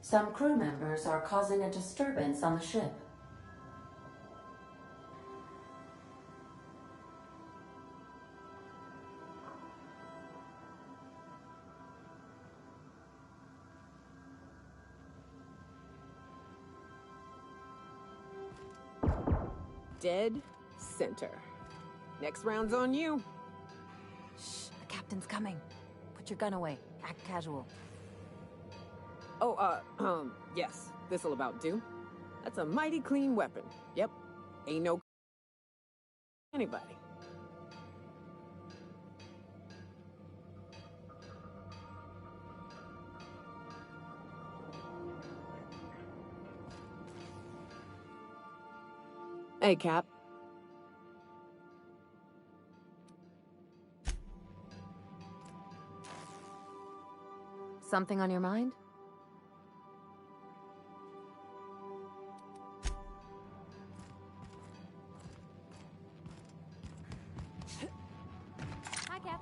Some crew members are causing a disturbance on the ship. Dead center. Next round's on you. Shh, the captain's coming. Put your gun away. Act casual. Oh, yes. This'll about do. That's a mighty clean weapon. Yep. Ain't no anybody. Hey, Cap. Something on your mind? Hi, Cap.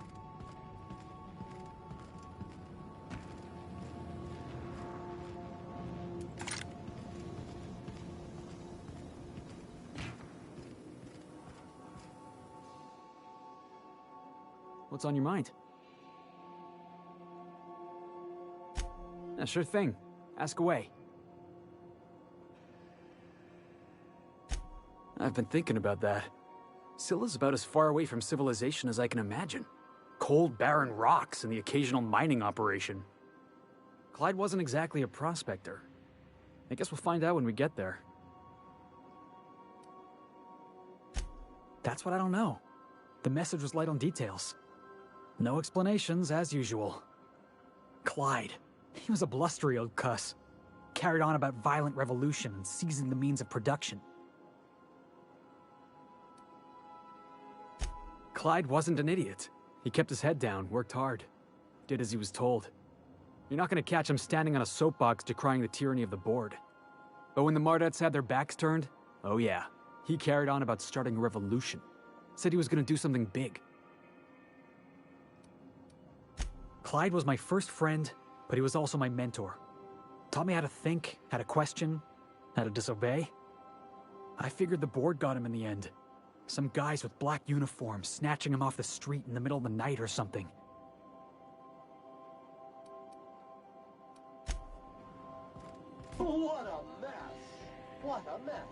What's on your mind? Yeah, sure thing. Ask away. I've been thinking about that. Scylla's about as far away from civilization as I can imagine. Cold, barren rocks and the occasional mining operation. Clyde wasn't exactly a prospector. I guess we'll find out when we get there. That's what I don't know. The message was light on details. No explanations, as usual. Clyde. He was a blustery old cuss. Carried on about violent revolution and seizing the means of production. Clyde wasn't an idiot. He kept his head down, worked hard. Did as he was told. You're not gonna catch him standing on a soapbox decrying the tyranny of the board. But when the Mardettes had their backs turned, oh yeah, he carried on about starting a revolution. Said he was gonna do something big. Clyde was my first friend, but he was also my mentor. Taught me how to think, how to question, how to disobey. I figured the board got him in the end. Some guys with black uniforms snatching him off the street in the middle of the night or something. What a mess! What a mess!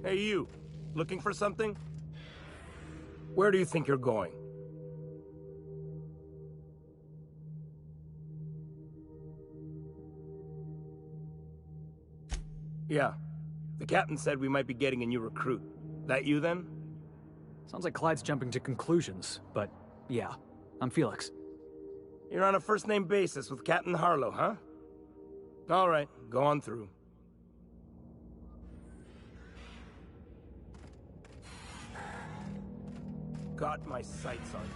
Hey, you. Looking for something? Where do you think you're going? Yeah. The captain said we might be getting a new recruit. That you, then? Sounds like Clyde's jumping to conclusions, but yeah, I'm Felix. You're on a first-name basis with Captain Harlow, huh? All right, go on through. Got my sights on you.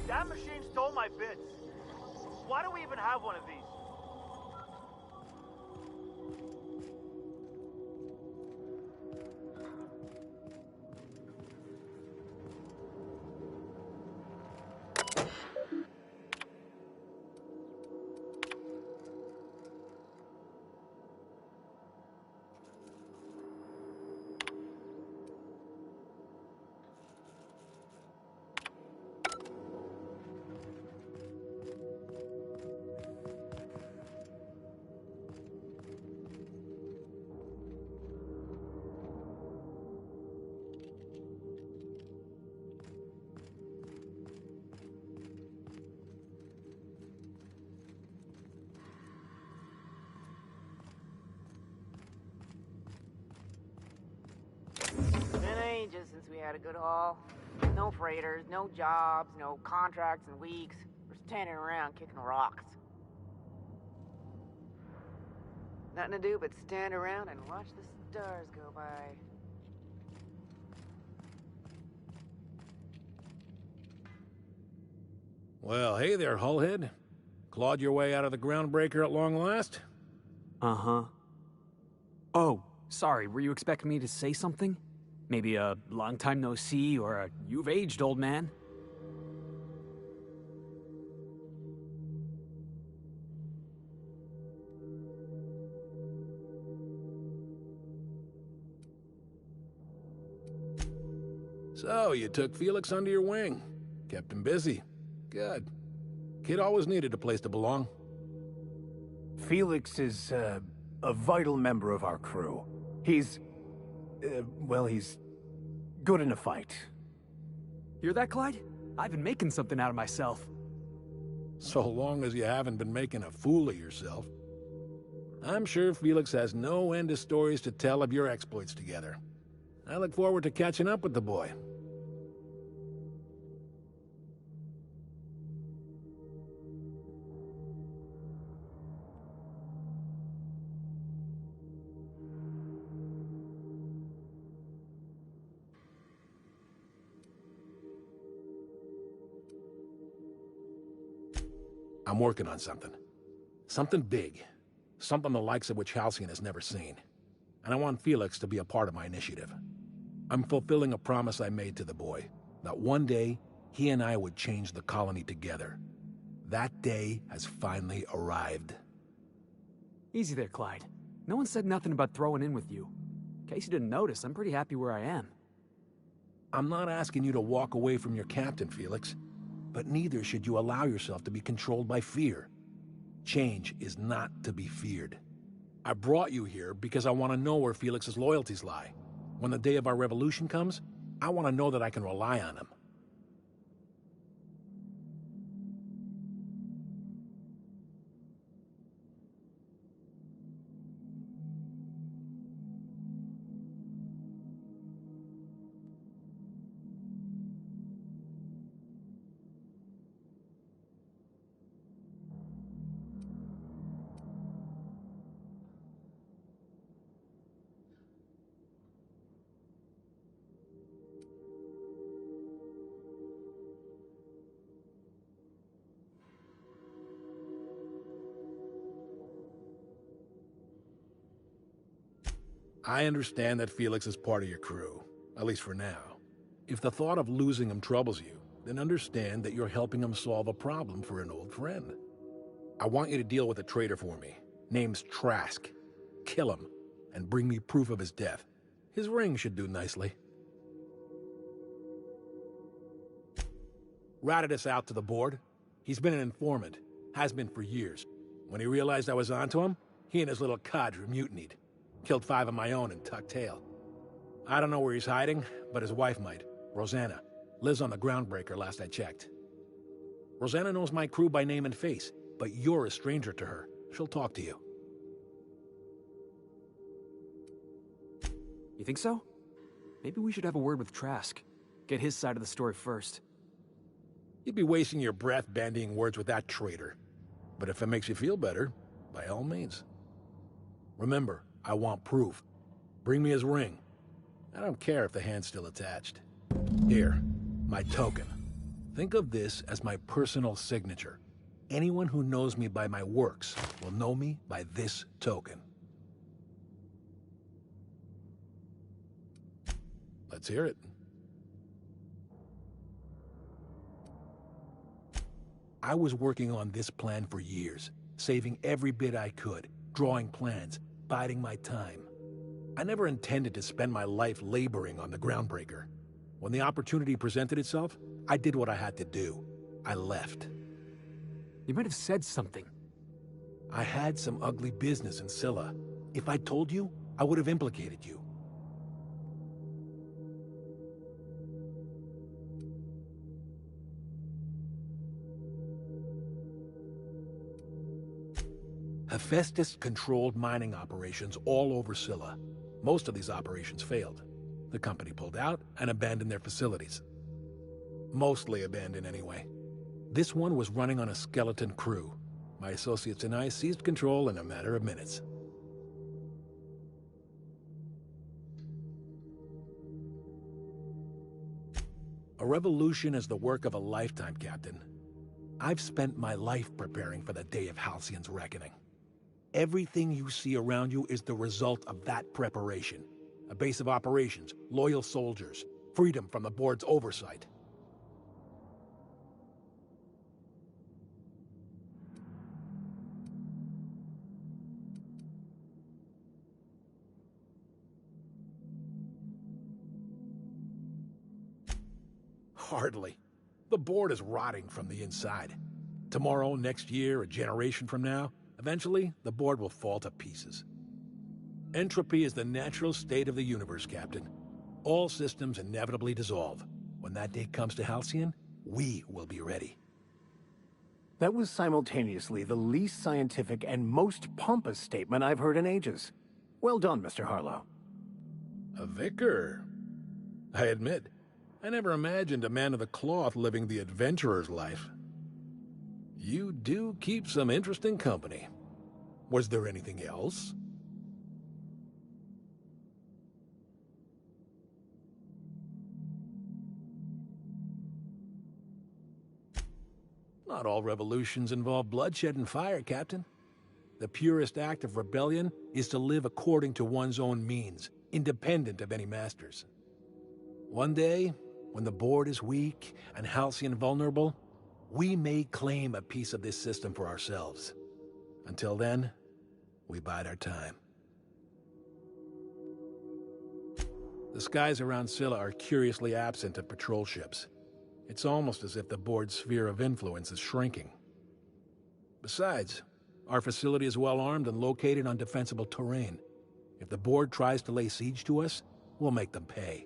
That machine stole my bits. Why do we even have one of these? Been ages since we had a good haul. No freighters, no jobs, no contracts in weeks. We're standing around kicking rocks. Nothing to do but stand around and watch the stars go by. Well, hey there, Hullhead. Clawed your way out of the groundbreaker at long last? Uh-huh. Oh, sorry, were you expecting me to say something? Maybe a long time no see, or a you've aged, old man? So, you took Felix under your wing. Kept him busy. Good. Kid always needed a place to belong. Felix is, a vital member of our crew. He's... well, he's good in a fight. Hear that, Clyde? I've been making something out of myself. So long as you haven't been making a fool of yourself. I'm sure Felix has no end of stories to tell of your exploits together. I look forward to catching up with the boy. I'm working on something. Something big. Something the likes of which Halcyon has never seen. And I want Felix to be a part of my initiative. I'm fulfilling a promise I made to the boy, that one day, he and I would change the colony together. That day has finally arrived. Easy there, Clyde. No one said nothing about throwing in with you. In case you didn't notice, I'm pretty happy where I am. I'm not asking you to walk away from your captain, Felix. But neither should you allow yourself to be controlled by fear. Change is not to be feared. I brought you here because I want to know where Felix's loyalties lie. When the day of our revolution comes, I want to know that I can rely on him. I understand that Felix is part of your crew, at least for now. If the thought of losing him troubles you, then understand that you're helping him solve a problem for an old friend. I want you to deal with a traitor for me. Name's Trask. Kill him, and bring me proof of his death. His ring should do nicely. Ratted us out to the board. He's been an informant. Has been for years. When he realized I was onto him, he and his little cadre mutinied. Killed 5 of my own and tucked tail. I don't know where he's hiding, but his wife might. Rosanna. Lives on the Groundbreaker last I checked. Rosanna knows my crew by name and face, but you're a stranger to her. She'll talk to you. You think so? Maybe we should have a word with Trask. Get his side of the story first. You'd be wasting your breath bandying words with that traitor. But if it makes you feel better, by all means. Remember, I want proof. Bring me his ring. I don't care if the hand's still attached. Here, my token. Think of this as my personal signature. Anyone who knows me by my works will know me by this token. Let's hear it. I was working on this plan for years, saving every bit I could, drawing plans, biding my time. I never intended to spend my life laboring on the Groundbreaker. When the opportunity presented itself, I did what I had to do. I left. You might have said something. I had some ugly business in Scylla. If I told you, I would have implicated you. Hephaestus controlled mining operations all over Scylla. Most of these operations failed. The company pulled out and abandoned their facilities. Mostly abandoned anyway. This one was running on a skeleton crew. My associates and I seized control in a matter of minutes. A revolution is the work of a lifetime, Captain. I've spent my life preparing for the day of Halcyon's reckoning. Everything you see around you is the result of that preparation. A base of operations, loyal soldiers, freedom from the board's oversight. Hardly. The board is rotting from the inside. Tomorrow, next year, a generation from now, eventually, the board will fall to pieces. Entropy is the natural state of the universe, Captain. All systems inevitably dissolve. When that day comes to Halcyon, we will be ready. That was simultaneously the least scientific and most pompous statement I've heard in ages. Well done, Mr. Harlow. A vicar? I admit, I never imagined a man of the cloth living the adventurer's life. You do keep some interesting company. Was there anything else? Not all revolutions involve bloodshed and fire, Captain. The purest act of rebellion is to live according to one's own means, independent of any masters. One day, when the board is weak and Halcyon vulnerable, we may claim a piece of this system for ourselves. Until then, we bide our time. The skies around Scylla are curiously absent of patrol ships. It's almost as if the board's sphere of influence is shrinking. Besides, our facility is well armed and located on defensible terrain. If the board tries to lay siege to us, we'll make them pay.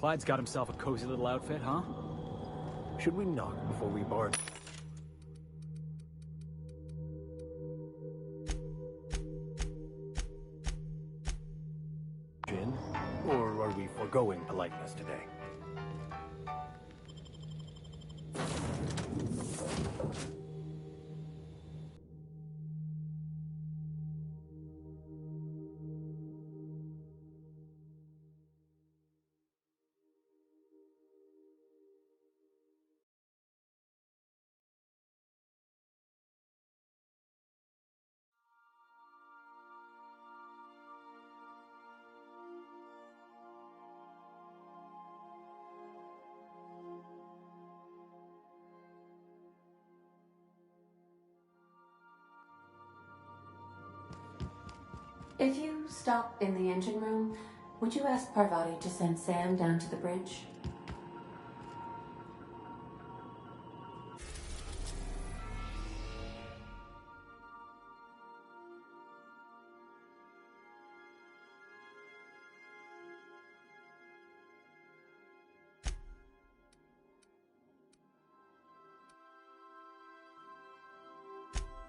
Clyde's got himself a cozy little outfit, huh? Should we knock before we barge in? Or are we foregoing politeness today? If you stop in the engine room, would you ask Parvati to send Sam down to the bridge?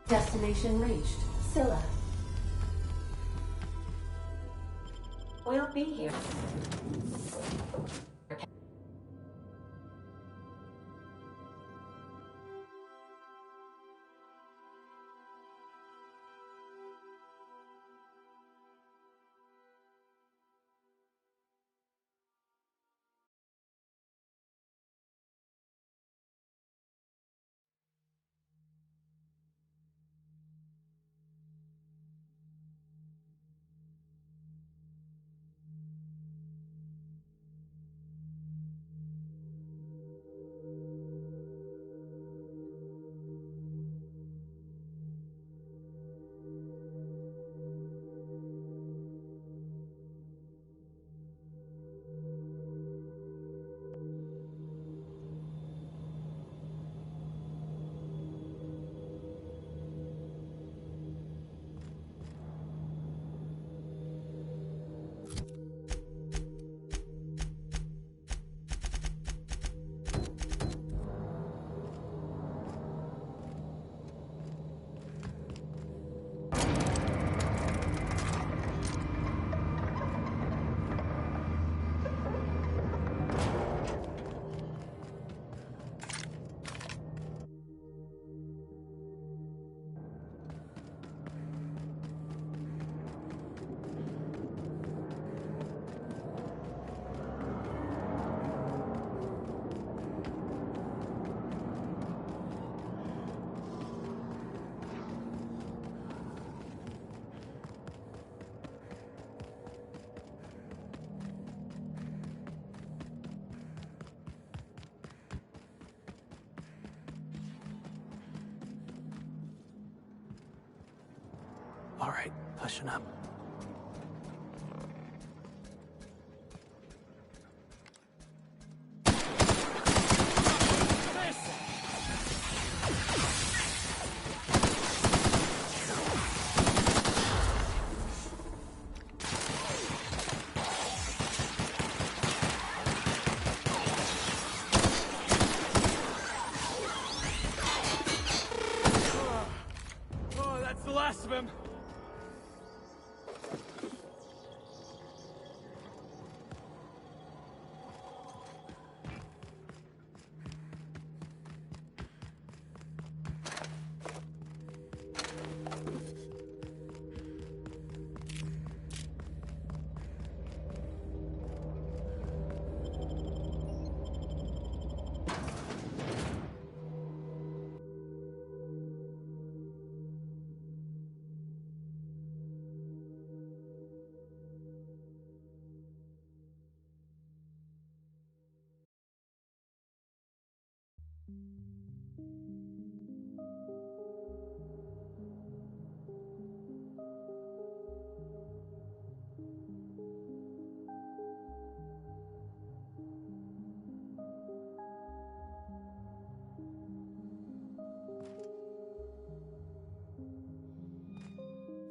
Destination reached. Scylla. We'll be here. All right, pushing up. Oh, that's the last of him.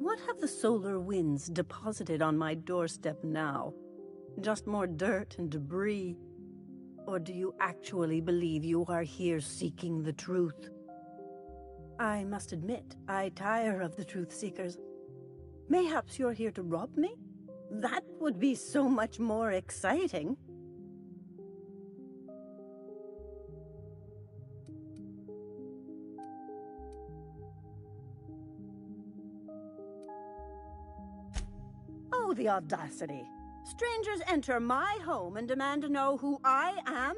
What have the solar winds deposited on my doorstep now? Just more dirt and debris? Or do you actually believe you are here seeking the truth? I must admit, I tire of the truth seekers. Mayhaps you're here to rob me? That would be so much more exciting. Oh, the audacity. Strangers enter my home and demand to know who I am?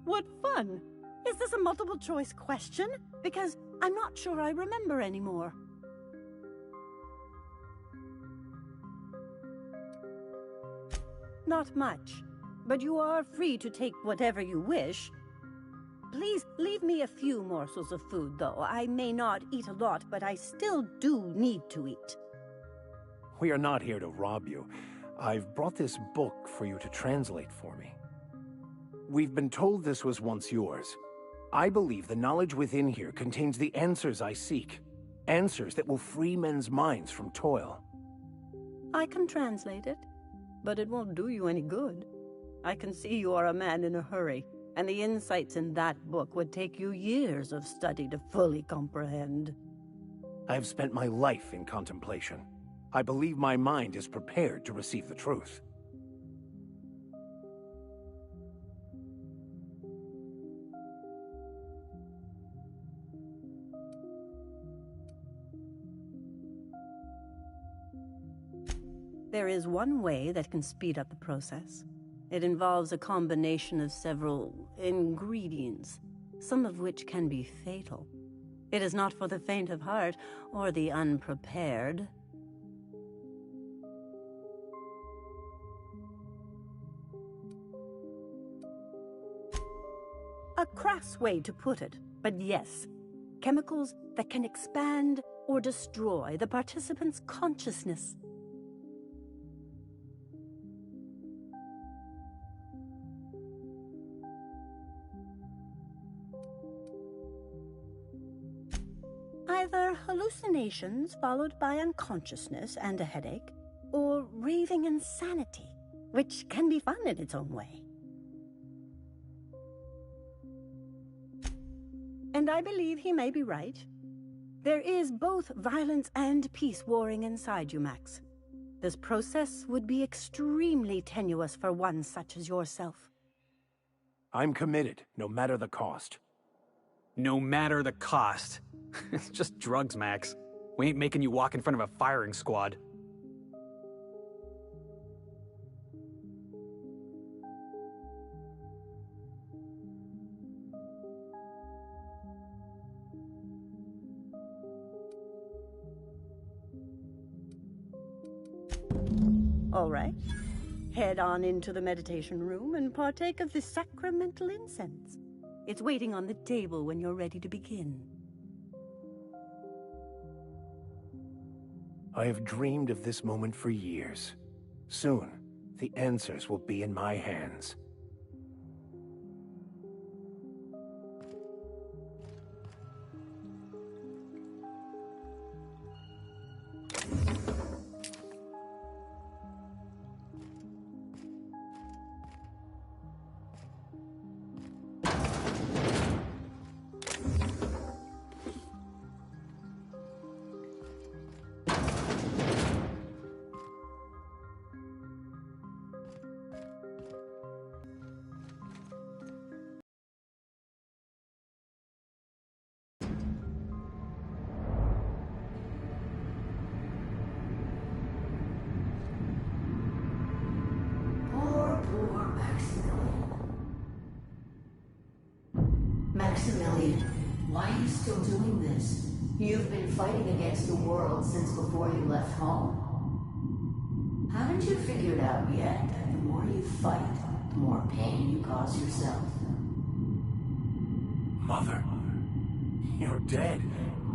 What fun! Is this a multiple choice question? Because I'm not sure I remember anymore. Not much, but you are free to take whatever you wish. Please leave me a few morsels of food, though. I may not eat a lot, but I still do need to eat. We are not here to rob you. I've brought this book for you to translate for me. We've been told this was once yours. I believe the knowledge within here contains the answers I seek. Answers that will free men's minds from toil. I can translate it, but it won't do you any good. I can see you are a man in a hurry, and the insights in that book would take you years of study to fully comprehend. I've spent my life in contemplation. I believe my mind is prepared to receive the truth. There is one way that can speed up the process. It involves a combination of several ingredients, some of which can be fatal. It is not for the faint of heart or the unprepared. A crass way to put it, but yes. Chemicals that can expand or destroy the participant's consciousness. Either hallucinations followed by unconsciousness and a headache, or raving insanity, which can be fun in its own way. And I believe he may be right. There is both violence and peace warring inside you, Max. This process would be extremely tenuous for one such as yourself. I'm committed, no matter the cost. No matter the cost. It's just drugs, Max. We ain't making you walk in front of a firing squad. All right. Head on into the meditation room and partake of the sacramental incense. It's waiting on the table when you're ready to begin. I have dreamed of this moment for years. Soon, the answers will be in my hands. Maximilian, why are you still doing this? You've been fighting against the world since before you left home. Haven't you figured out yet that the more you fight, the more pain you cause yourself? Mother, you're dead.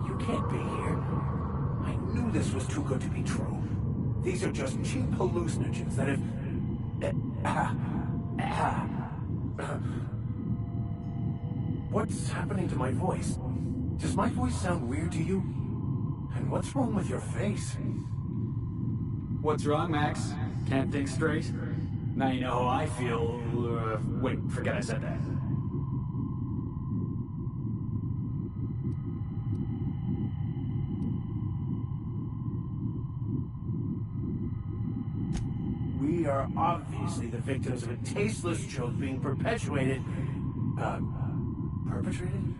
You can't be here. I knew this was too good to be true. These are just cheap hallucinogens that have... What's happening to my voice? Does my voice sound weird to you? And what's wrong with your face? What's wrong, Max? Can't think straight? Now you know how I feel. Wait, forget I said that. We are obviously the victims of a tasteless joke being perpetuated. Perpetrated?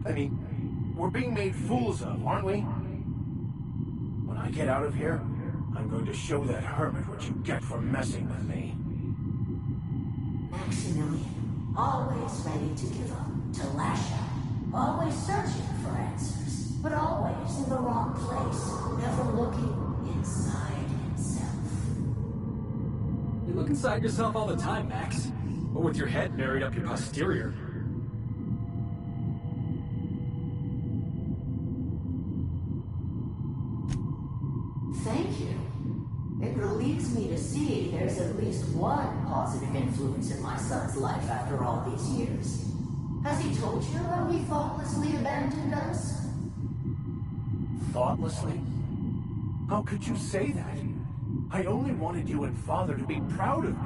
I mean, we're being made fools of, aren't we? When I get out of here, I'm going to show that hermit what you get for messing with me. Maximilian, always ready to give up, to lash out, always searching for answers, but always in the wrong place, never looking inside himself. You look inside yourself all the time, Max. But with your head buried up your posterior. Thank you. It relieves me to see there's at least one positive influence in my son's life after all these years. Has he told you how he thoughtlessly abandoned us? Thoughtlessly? How could you say that? I only wanted you and Father to be proud of me.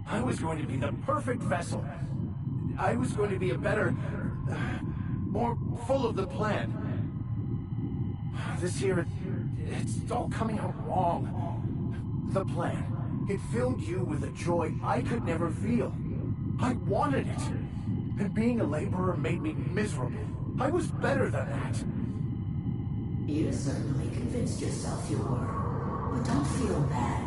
I was going to be the perfect vessel. I was going to be a better... more full of the plan. This here, it's all coming out wrong. The plan. It filled you with a joy I could never feel. I wanted it. And being a laborer made me miserable. I was better than that. You certainly convinced yourself you were. But don't feel bad.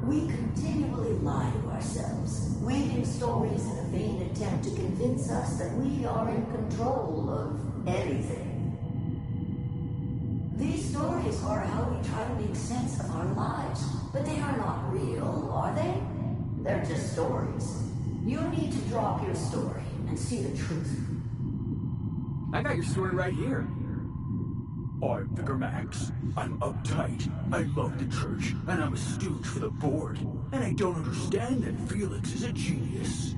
We continually lie to ourselves, weaving stories in a vain attempt to convince us that we are in control of anything. These stories are how we try to make sense of our lives, but they are not real, are they? They're just stories. You need to drop your story and see the truth. I got your story right here. I'm Vicar Max. I'm uptight. I love the church, and I'm a stooge for the board. And I don't understand that Felix is a genius.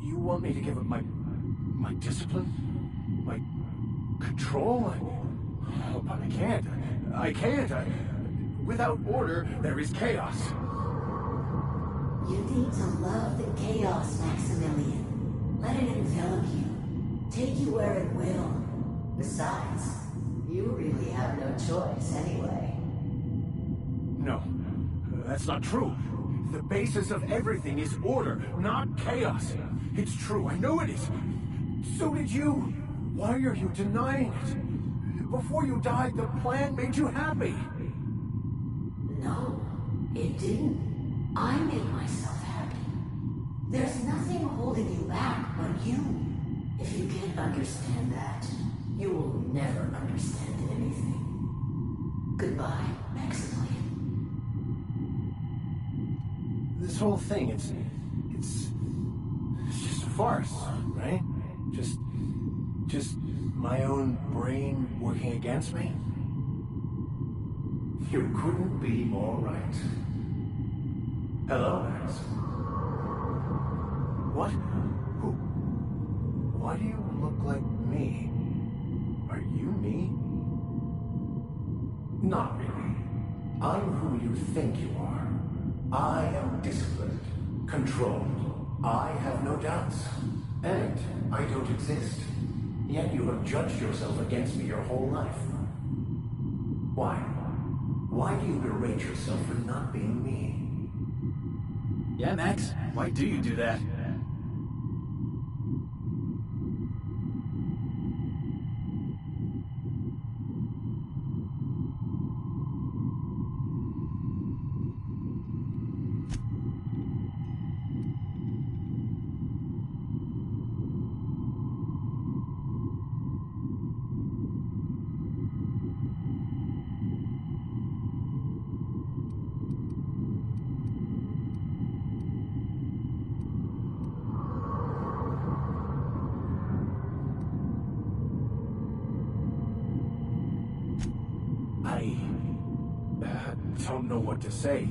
You want me to give up my discipline? My control? But I can't. I can't. Without order, there is chaos. You need to love the chaos, Maximilian. Let it envelop you. Take you where it will. Besides, you really have no choice anyway. No, that's not true. The basis of everything is order, not chaos. It's true, I know it is. So did you. Why are you denying it? Before you died, the plan made you happy. No, it didn't. I made myself happy. There's nothing holding you back but you. If you can't understand that, you will never understand anything. Goodbye, Maximilian. This whole thing, it's just a farce, right? Just my own brain working against me? You couldn't be more right. Hello, Max. What? Who? Why do you look like me? Are you me? Not really. I'm who you think you are. I am disciplined, controlled. I have no doubts. And I don't exist. Yet you have judged yourself against me your whole life. Why? Why do you berate yourself for not being me? Yeah, Max. Why do you do that? I don't know what to say.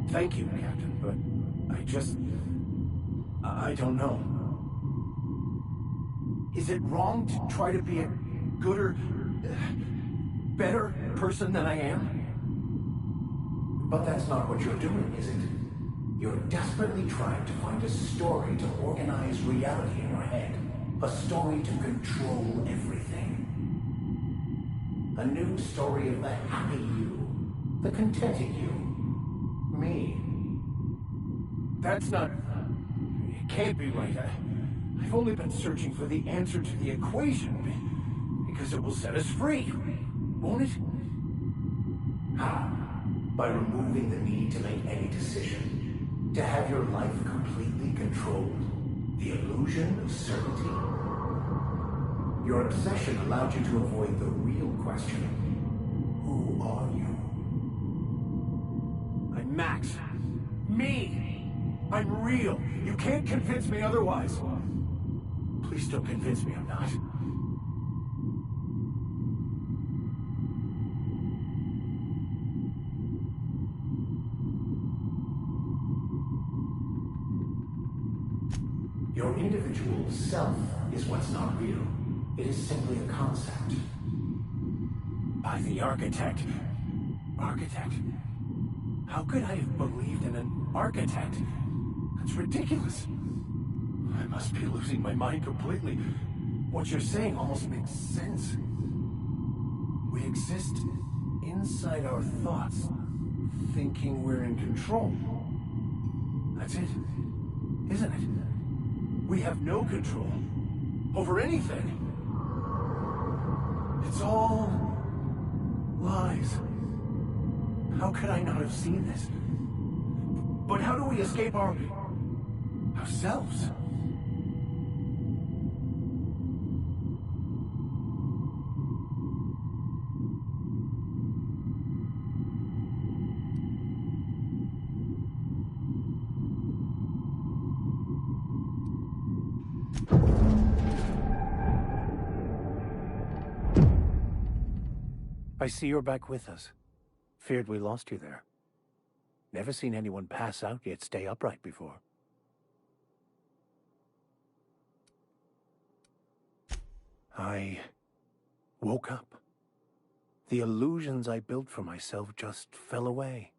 Thank you, Captain, but I don't know. Is it wrong to try to be a gooder, better person than I am? But that's not what you're doing, is it? You're desperately trying to find a story to organize reality in your head. A story to control everything. A new story of the happy you, the contented you. Me. That's not... It can't be right. I've only been searching for the answer to the equation, because it will set us free, won't it? How? By removing the need to make any decision. To have your life completely controlled. The illusion of certainty. Your obsession allowed you to avoid the real question. Who are you? I'm Max. Me! I'm real. You can't convince me otherwise. Please don't convince me I'm not. Your individual self is what's not real. It is simply a concept. By the architect. Architect? How could I have believed in an architect? That's ridiculous. I must be losing my mind completely. What you're saying almost makes sense. We exist inside our thoughts, thinking we're in control. That's it, isn't it? We have no control over anything. It's all lies. How could I not have seen this? But how do we escape ourselves? I see you're back with us. Feared we lost you there. Never seen anyone pass out yet stay upright before. I woke up. The illusions I built for myself just fell away.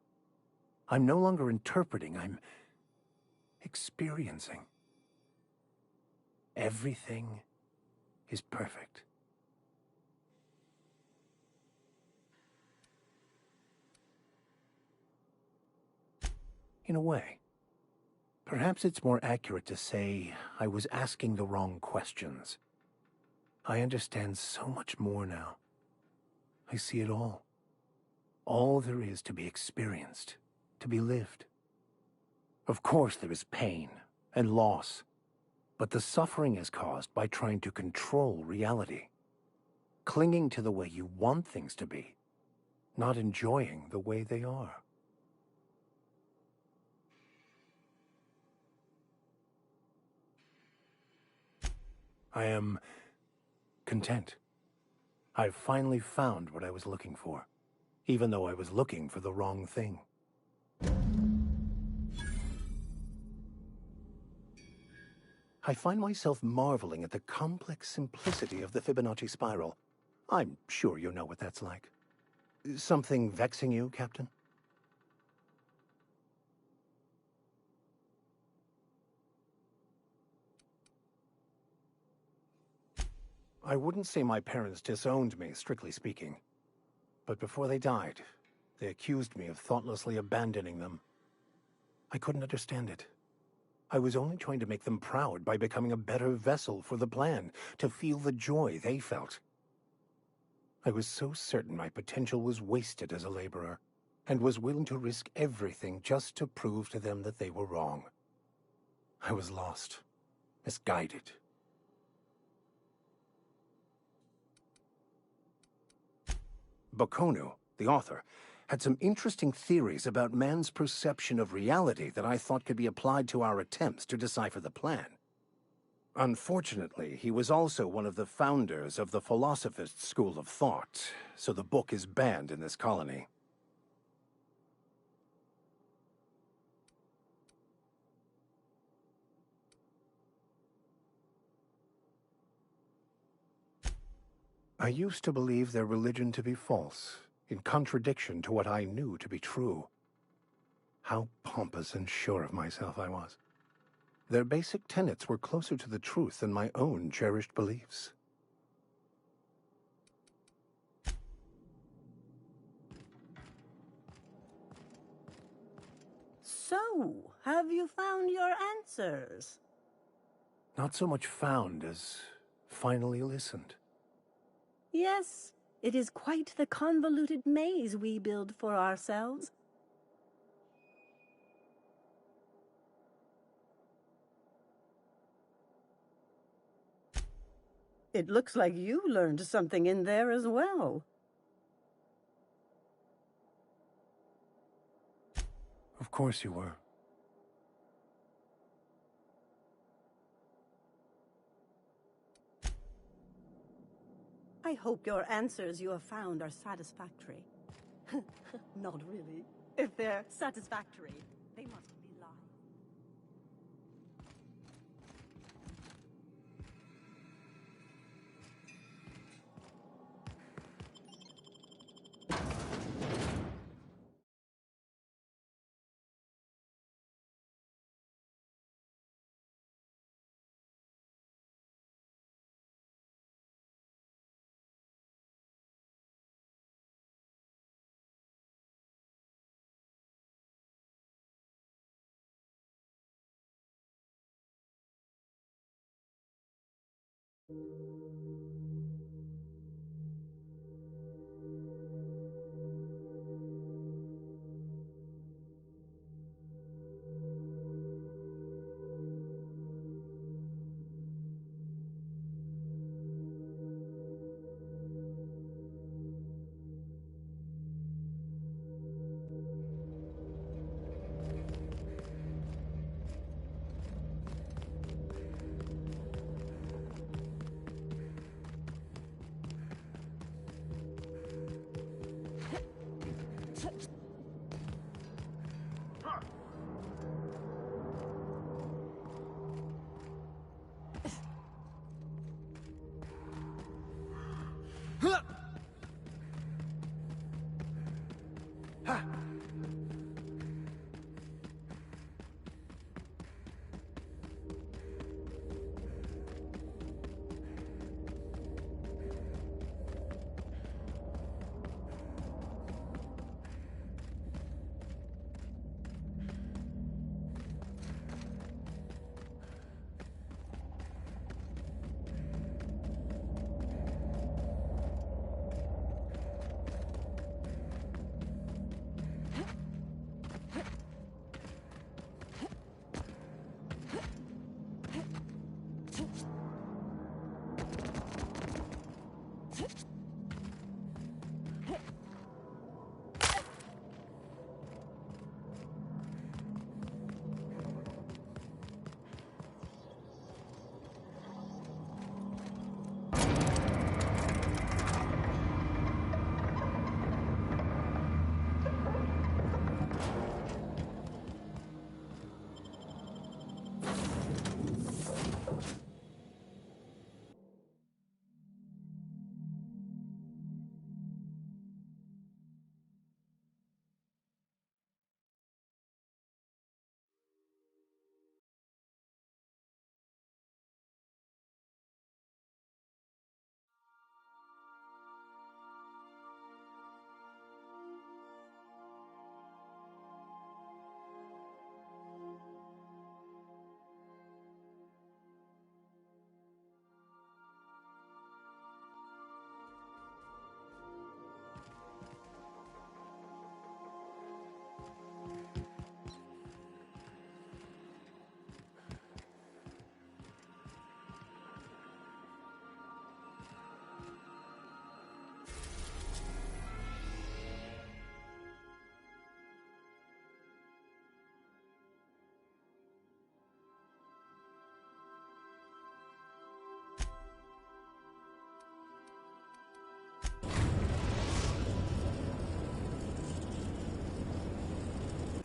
I'm no longer interpreting, I'm experiencing. Everything is perfect. In a way. Perhaps it's more accurate to say I was asking the wrong questions. I understand so much more now. I see it all. All there is to be experienced, to be lived. Of course there is pain and loss, but the suffering is caused by trying to control reality. Clinging to the way you want things to be, not enjoying the way they are. I am content. I've finally found what I was looking for, even though I was looking for the wrong thing. I find myself marveling at the complex simplicity of the Fibonacci spiral. I'm sure you know what that's like. Something vexing you, Captain? I wouldn't say my parents disowned me, strictly speaking. But before they died, they accused me of thoughtlessly abandoning them. I couldn't understand it. I was only trying to make them proud by becoming a better vessel for the plan, to feel the joy they felt. I was so certain my potential was wasted as a laborer, and was willing to risk everything just to prove to them that they were wrong. I was lost, misguided. Bakonu, the author, had some interesting theories about man's perception of reality that I thought could be applied to our attempts to decipher the plan. Unfortunately, he was also one of the founders of the philosophist school of thought, so the book is banned in this colony. I used to believe their religion to be false, in contradiction to what I knew to be true. How pompous and sure of myself I was. Their basic tenets were closer to the truth than my own cherished beliefs. So, have you found your answers? Not so much found as finally listened. Yes, it is quite the convoluted maze we build for ourselves. It looks like you learned something in there as well. Of course you were. I hope your answers you have found are satisfactory. Not really. If they're satisfactory, they must be lies.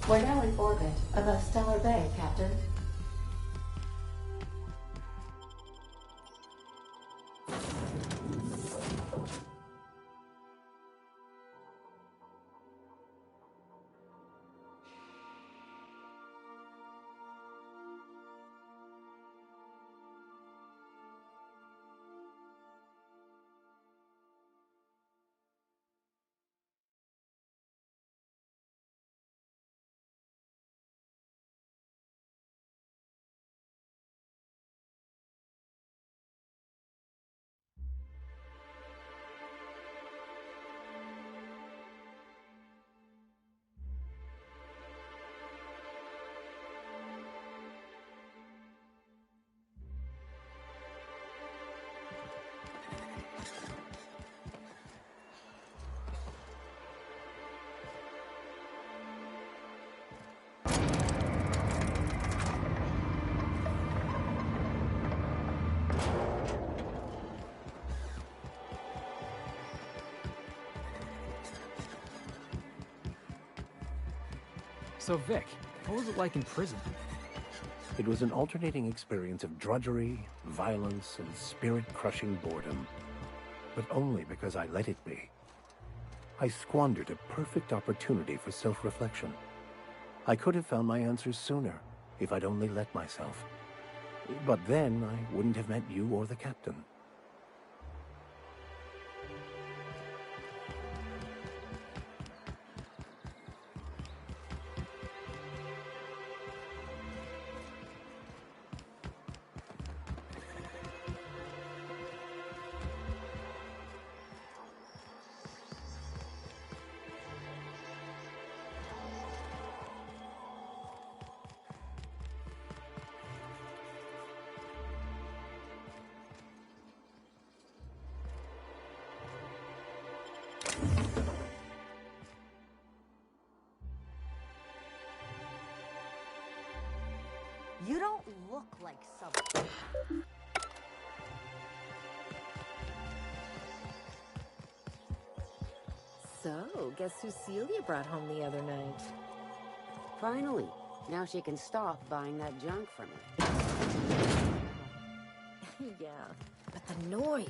We're now in orbit above Stellar Bay, Captain. So Vic, what was it like in prison? It was an alternating experience of drudgery, violence, and spirit-crushing boredom. But only because I let it be. I squandered a perfect opportunity for self-reflection. I could have found my answers sooner, if I'd only let myself. But then I wouldn't have met you or the captain. You don't look like someone. So, guess who Celia brought home the other night? Finally. Now she can stop buying that junk from me. Yeah, but the noise.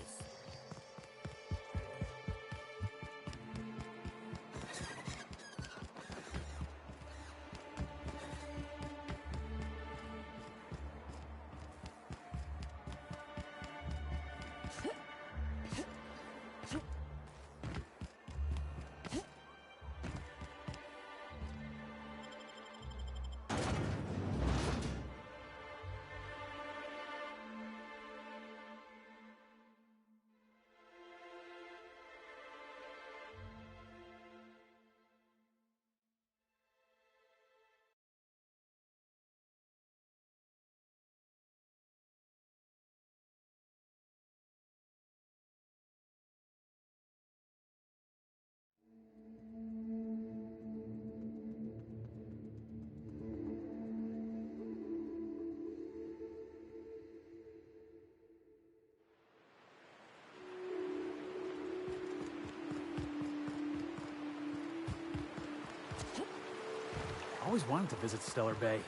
I always wanted to visit Stellar Bay.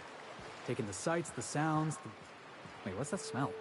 Taking the sights, the sounds, Wait, what's that smell?